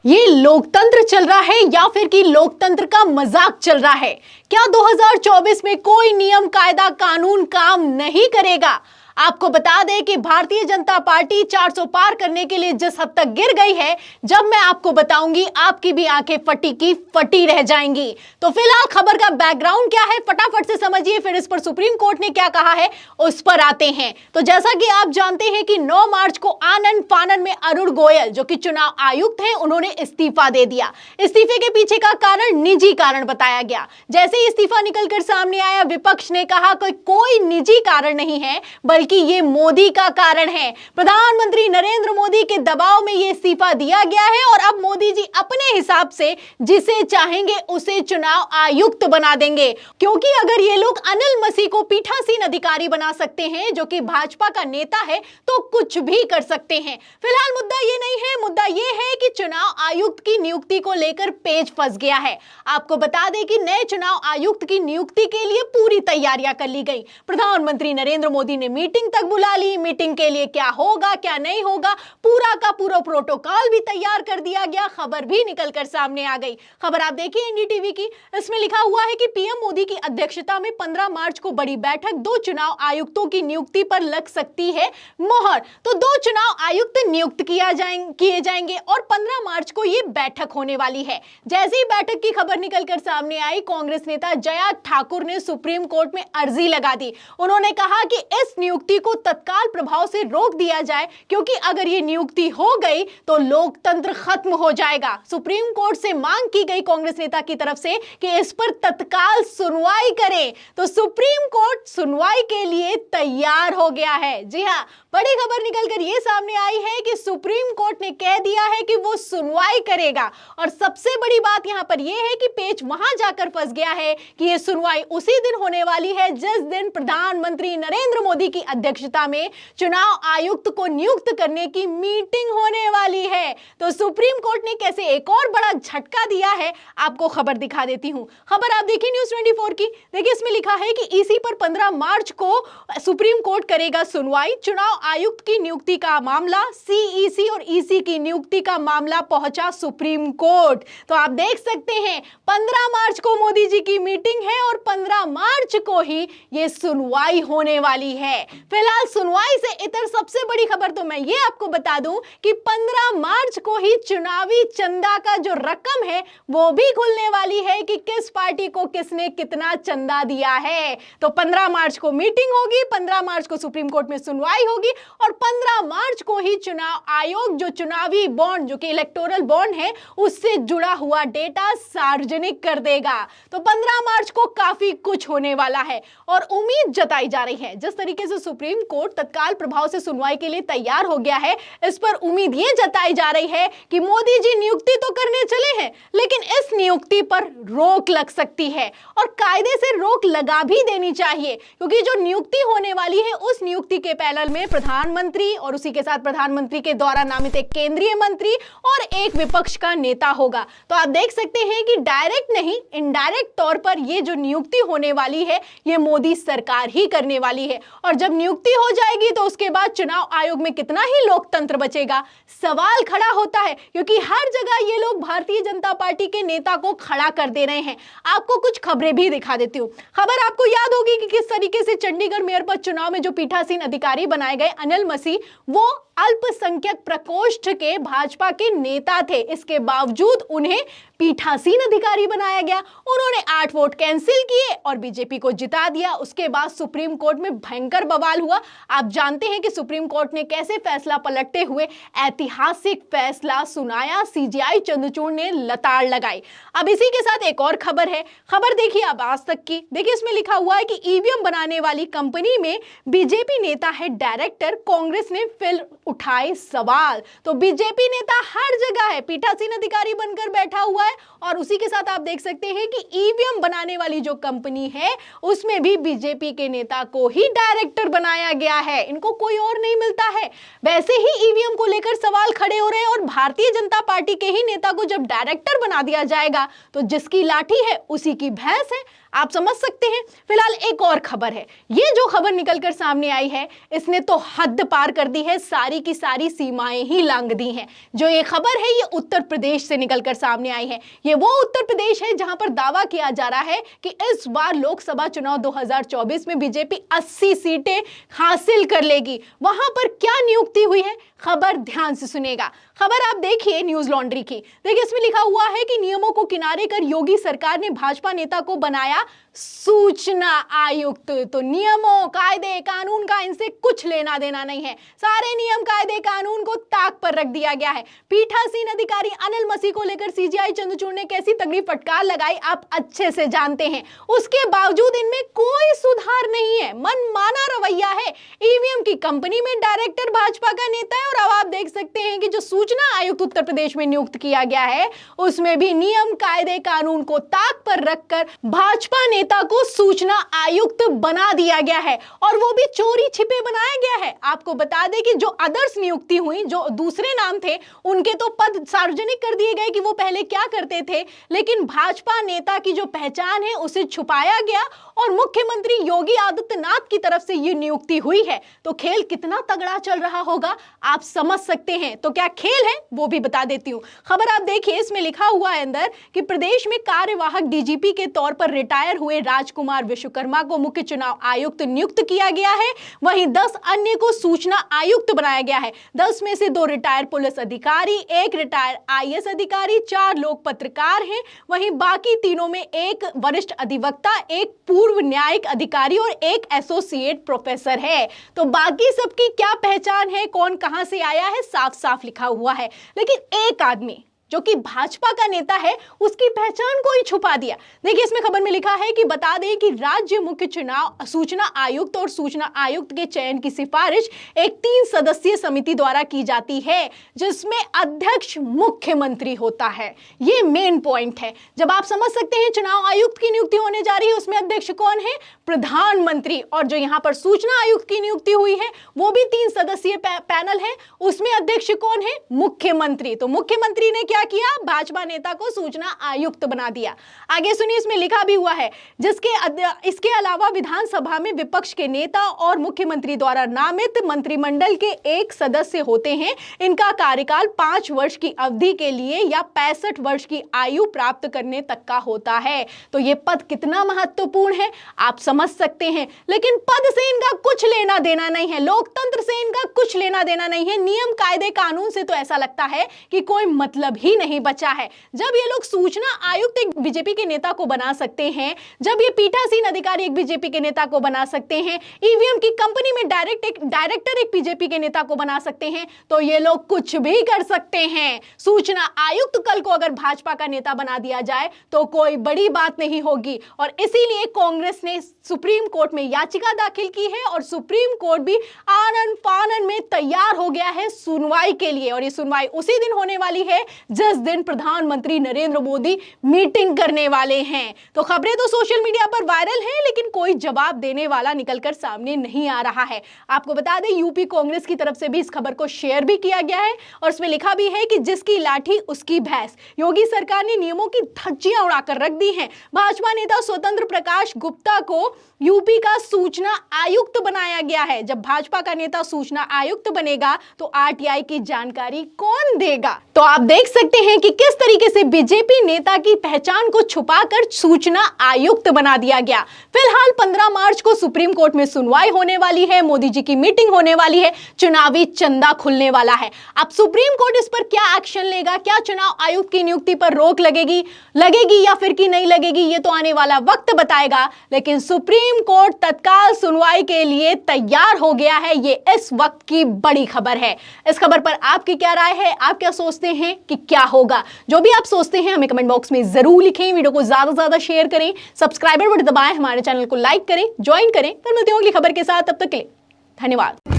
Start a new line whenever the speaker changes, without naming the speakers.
ये लोकतंत्र चल रहा है या फिर कि लोकतंत्र का मजाक चल रहा है? क्या 2024 में कोई नियम कायदा कानून काम नहीं करेगा? आपको बता दें कि भारतीय जनता पार्टी 400 पार करने के लिए जिस हद तक गिर गई है, जब मैं आपको बताऊंगी आपकी भी आंखें फटी की फटी रह जाएंगी। तो फिलहाल खबर का बैकग्राउंड क्या है फटाफट से समझिए, फिर इस पर सुप्रीम कोर्ट ने क्या कहा है उस पर आते हैं। तो जैसा कि आप जानते हैं कि 9 मार्च को आनन फानन में अरुण गोयल जो कि चुनाव आयुक्त हैं, उन्होंने इस्तीफा दे दिया। इस्तीफे के पीछे का कारण निजी कारण बताया गया। जैसे ही इस्तीफा निकलकर सामने आया, विपक्ष ने कहा कि कोई निजी कारण नहीं है बल्कि ये मोदी का कारण है। प्रधानमंत्री नरेंद्र मोदी के दबाव में ये इस्तीफा दिया गया है और अब मोदी जी अपने हिसाब से जिसे चाहेंगे उसे चुनाव आयुक्त बना देंगे, क्योंकि अगर ये लोग अनिल मसीह को पीठासीन अधिकारी बना सकते हैं जो कि भाजपा का नेता है, तो कुछ भी कर सकते हैं। फिलहाल मुद्दा ये नहीं है, मुद्दा ये है कि चुनाव आयुक्त की नियुक्ति को लेकर पेच फंस गया है। आपको बता दें कि नए चुनाव आयुक्त की नियुक्ति के लिए पूरी तैयारियां कर ली गई। प्रधानमंत्री नरेंद्र मोदी ने मीटिंग तक बुला ली। मीटिंग के लिए क्या होगा क्या नहीं होगा, पूरा का पूरा प्रोटोकॉल भी तैयार कर दिया गया। खबर भी निकलकर सामने आ गई। खबर आप देखिए एनडीटीवी की, इसमें लिखा हुआ है कि पीएम मोदी की अध्यक्षता में 15 मार्च को बड़ी बैठक, 2 चुनाव आयुक्तों की नियुक्ति पर लग सकती है मोहर। तो 2 चुनाव आयुक्त नियुक्त किए जाएंगे और 15 मार्च को यह बैठक होने वाली है। जैसे ही बैठक की खबर निकलकर सामने आई, कांग्रेस नेता जया ठाकुर ने सुप्रीम कोर्ट में अर्जी लगा दी। उन्होंने कहा कि इस नियुक्ति को तत्काल प्रभाव से रोक दिया जाए, क्योंकि अगर ये नियुक्ति हो गई तो लोकतंत्र खत्म हो जाएगा। सुप्रीम कोर्ट से मांग की गई कांग्रेस नेता की तरफ से कि इस पर तत्काल सुनवाई करें। तो सुप्रीम कोर्ट सुनवाई के लिए तैयार हो गया है। जी हां, बड़ी खबर निकलकर यह सामने आई है कि सुप्रीम कोर्ट ने कह दिया है कि वो सुनवाई करेगा। और सबसे बड़ी बात यहां पर यह है कि पेच वहां जाकर फंस गया है कि यह सुनवाई उसी दिन होने वाली है जिस दिन प्रधानमंत्री नरेंद्र मोदी की अध्यक्षता में चुनाव आयुक्त को नियुक्त करने की मीटिंग होने वाली है। तो सुप्रीम कोर्ट ने कैसे एक और बड़ा झटका दिया है, आपको खबर दिखा देती हूं। खबर आप देखिए न्यूज़ 24 की। देखिए इसमें लिखा है कि ईसी पर 15 मार्च को सुप्रीम कोर्ट करेगा सुनवाई। चुनाव आयुक्त की नियुक्ति का मामला, सीईसी और ईसी की नियुक्ति का मामला पहुंचा सुप्रीम कोर्ट। तो आप देख सकते हैं 15 मार्च को मोदी जी की मीटिंग है और 15 मार्च को ही यह सुनवाई होने वाली है। फिलहाल सुनवाई से इतर सबसे बड़ी खबर तो मैं ये आपको बता दूं कि 15 मार्च को ही चुनावी चंदा का जो रकम है वो भी खुलने वाली है कि किस पार्टी को किसने कितना चंदा दिया है। तो 15 मार्च को मीटिंग होगी, 15 मार्च को सुप्रीम कोर्ट में सुनवाई होगी और 15 मार्च को ही चुनाव आयोग जो चुनावी बॉन्ड जो कि इलेक्टोरल बॉन्ड है उससे जुड़ा हुआ डेटा सार्वजनिक कर देगा। तो 15 मार्च को काफी कुछ होने वाला है और उम्मीद जताई जा रही है, जिस तरीके से सुप्रीम कोर्ट तत्काल प्रभाव से सुनवाई के लिए तैयार हो गया है, इस पर उम्मीद ये जताई जा रही है कि मोदी जी नियुक्ति तो करने चले हैं, लेकिन इस नियुक्ति पर रोक लग सकती है और कायदे से रोक लगा भी देनी चाहिए, क्योंकि जो नियुक्ति होने वाली है उस नियुक्ति के पैनल में प्रधानमंत्री और उसी के साथ प्रधानमंत्री के द्वारा नामित एक केंद्रीय मंत्री और एक विपक्ष का नेता होगा। तो आप देख सकते हैं कि डायरेक्ट नहीं, इनडायरेक्ट तौर पर यह जो नियुक्ति होने वाली है यह मोदी सरकार ही करने वाली है। और जब नियुक्ति हो जाएगी तो उसके बाद चुनाव आयोग में कितना ही लोकतंत्र बचेगा, सवाल खड़ा होता है, क्योंकि हर जगह ये लोग भारतीय जनता पार्टी के नेता को खड़ा कर दे रहे हैं। आपको कुछ खबरें भी दिखा देती हूं। खबर आपको याद होगी कि किस तरीके से चंडीगढ़ मेयर पद चुनाव में जो पीठासीन अधिकारी बनाए गए अनिल मसीह, वो अल्पसंख्यक प्रकोष्ठ के भाजपा के नेता थे। इसके बावजूद उन्हें पीठासीन अधिकारी बनाया गया। उन्होंने 8 वोट कैंसिल किए और बीजेपी को जिता दिया। उसके बाद सुप्रीम कोर्ट में भयंकर बवाल हुआ। आप जानते हैं कि सुप्रीम कोर्ट ने कैसे फैसला पलटते हुए ऐतिहासिक फैसला सुनाया। सीजेआई चंद्रचूड़ ने लताड़ लगाई। अब इसी के साथ एक और खबर है। खबर देखिए आप आज तक की। देखिए इसमें लिखा हुआ है कि ईवीएम बनाने वाली कंपनी में बीजेपी नेता है डायरेक्टर, कांग्रेस ने फिर उठाए सवाल। तो बीजेपी नेता हर जगह है, पीठासीन अधिकारी बनकर बैठा हुआ है और उसी के साथ आप देख सकते हैं कि ईवीएम बनाने वाली जो कंपनी है उसमें भी बीजेपी के नेता को ही डायरेक्टर बनाया गया है। इनको कोई और नहीं मिलता है। वैसे ही ईवीएम को लेकर सवाल खड़े हो रहे हैं और भारतीय जनता पार्टी के ही नेता को जब डायरेक्टर बना दिया जाएगा तो जिसकी लाठी है उसी की भैंस है। आप समझ सकते हैं। फिलहाल एक और खबर है, ये जो खबर निकलकर सामने आई है इसने तो हद पार कर दी है, सारी की सारी सीमाएं ही लांघ दी हैं। जो ये खबर है ये उत्तर प्रदेश से निकलकर सामने आई है। ये वो उत्तर प्रदेश है जहां पर दावा किया जा रहा है कि इस बार लोकसभा चुनाव 2024 में बीजेपी 80 सीटें हासिल कर लेगी। वहां पर क्या नियुक्ति हुई है, खबर ध्यान से सुनेगा। खबर आप देखिए न्यूज लॉन्ड्री की, देखिए इसमें लिखा हुआ है कि नियमों को किनारे कर योगी सरकार ने भाजपा नेता को बनाया सूचना आयुक्त। तो नियमों कायदे कानून का इनसे कुछ लेना देना नहीं है, सारे नियम कायदे कानून को ताक पर रख दिया गया है। पीठासीन अधिकारी अनिल मसीह को लेकर सीजीआई चंद्रचूड़ ने कैसी तगड़ी फटकार लगाई आप अच्छे से जानते हैं। उसके बावजूद इनमें कोई सुधार नहीं है, मनमाना रवैया है। ईवीएम की कंपनी में डायरेक्टर भाजपा का नेता है और अब आप देख सकते हैं कि जो सूचना आयुक्त उत्तर प्रदेश में नियुक्त किया गया है उसमें भी नियम कायदे कानून को ताक पर रखकर भाजपा नेता को सूचना आयुक्त बना दिया गया है, और वो भी चोरी छिपे बनाया गया है। आपको बता दें कि जो अदर्स नियुक्ति हुई, जो दूसरे नाम थे, उनके तो पद सार्वजनिक कर दिए गए कि वो पहले क्या करते थे, लेकिन भाजपा नेता की जो पहचान है उसे छुपाया गया और मुख्यमंत्री योगी आदित्यनाथ की तरफ से ये नियुक्ति हुई है। तो खेल कितना तगड़ा चल रहा होगा आप समझ सकते हैं। तो क्या खेल है वो भी बता देती हूं। खबर आप देखिए, इसमें लिखा हुआ है अंदर कि प्रदेश में कार्यवाहक डीजीपी के तौर पर रिटायर हुए राजकुमार विश्वकर्मा को मुख्य चुनाव आयुक्त नियुक्त किया गया है। वहीं 10 अन्य को सूचना आयुक्त बनाया गया है। 10 में से 2 रिटायर पुलिस अधिकारी, 1 रिटायर आईएएस अधिकारी, 4 लोक पत्रकार हैं। वहीं बाकी तीनों में 1 वरिष्ठ अधिवक्ता, 1 पूर्व न्यायिक अधिकारी और 1 एसोसिएट प्रोफेसर है। तो बाकी सबकी क्या पहचान है, कौन कहां से आया है, साफ साफ लिखा हुआ है। लेकिन एक आदमी जो कि भाजपा का नेता है उसकी पहचान को ही छुपा दिया। देखिए इसमें खबर में लिखा है कि बता दें कि राज्य मुख्य चुनाव सूचना आयुक्त और सूचना आयुक्त के चयन की सिफारिश एक 3 सदस्यीय समिति द्वारा की जाती है जिसमें अध्यक्ष मुख्यमंत्री होता है। ये मेन पॉइंट है। जब आप समझ सकते हैं चुनाव आयुक्त की नियुक्ति होने जा रही है उसमें अध्यक्ष कौन है, प्रधानमंत्री, और जो यहां पर सूचना आयुक्त की नियुक्ति हुई है वो भी 3 सदस्यीय पैनल है, उसमें अध्यक्ष कौन है, मुख्यमंत्री। तो मुख्यमंत्री ने क्या किया, भाजपा नेता को सूचना आयुक्त बना दिया। आगे सुनिए, इसमें लिखा भी हुआ है इसके अलावा विधानसभा में विपक्ष के नेता और मुख्यमंत्री द्वारा नामित मंत्रिमंडल के 1 सदस्य होते हैं। इनका कार्यकाल 5 वर्ष की अवधि के लिए या 65 वर्ष की आयु प्राप्त करने तक का होता है। तो यह पद कितना महत्वपूर्ण है आप समझ सकते हैं। लेकिन पद से इनका कुछ लेना देना नहीं है, लोकतंत्र से इनका कुछ लेना देना नहीं है, नियम कायदे कानून से तो ऐसा लगता है कि कोई मतलब ही नहीं बचा है। जब ये लोग सूचना आयुक्त एक बीजेपी के नेता को बना सकते हैं, जब ये पीठासीन अधिकारी एक बीजेपी के नेता को बना सकते हैं, ईवीएम की कंपनी में डायरेक्टर एक बीजेपी के नेता को बना सकते हैं, तो ये लोग कुछ भी कर सकते हैं। सूचना आयुक्त कल को अगर भाजपा का नेता बना दिया जाए तो कोई बड़ी बात नहीं होगी। और इसीलिए कांग्रेस ने सुप्रीम कोर्ट में याचिका दाखिल की है और सुप्रीम कोर्ट भी आनन फानन में तैयार हो गया है सुनवाई के लिए। और ये सुनवाई उसी दिन होने वाली है जिस दिन प्रधानमंत्री नरेंद्र मोदी मीटिंग करने वाले हैं। तो खबरें तो सोशल मीडिया पर वायरल हैं लेकिन कोई जवाब देने वाला निकलकर सामने नहीं आ रहा है। आपको बता दें यूपी कांग्रेस की तरफ से भी इस खबर को शेयर भी किया गया है और इसमें लिखा भी है कि जिसकी लाठी उसकी भैंस। योगी सरकार ने नियमों की धज्जियां उड़ाकर रख दी हैं। भाजपा नेता स्वतंत्र प्रकाश गुप्ता को यूपी का सूचना आयुक्त बनाया गया है। जब भाजपा का नेता सूचना आयुक्त बनेगा तो आरटीआई की जानकारी कौन देगा। तो आप देख सकते हैं कि किस तरीके से बीजेपी नेता की पहचान को छुपाकर सूचना आयुक्त बना दिया गया। फिलहाल 15 मार्च को सुप्रीम कोर्ट में सुनवाई होने वाली है, मोदी जी की मीटिंग होने वाली है, चुनावी चंदा खुलने वाला है। अब सुप्रीम कोर्ट इस पर क्या एक्शन लेगा, क्या चुनाव आयुक्त की नियुक्ति पर रोक लगेगी या फिर की नहीं लगेगी, ये तो आने वाला वक्त बताएगा। लेकिन सुप्रीम कोर्ट तत्काल सुनवाई के लिए तैयार हो गया है, ये इस वक्त की बड़ी खबर है। इस खबर पर आपकी क्या राय है, आप क्या सोचते हैं कि क्या होगा? जो भी आप सोचते हैं हमें कमेंट बॉक्स में जरूर लिखें। वीडियो को ज्यादा से ज्यादा शेयर करें, सब्सक्राइबर बटन दबाएं, हमारे चैनल को लाइक करें, ज्वाइन करें। फिर मिलते हैं अगली खबर के साथ, तब तक के लिए धन्यवाद।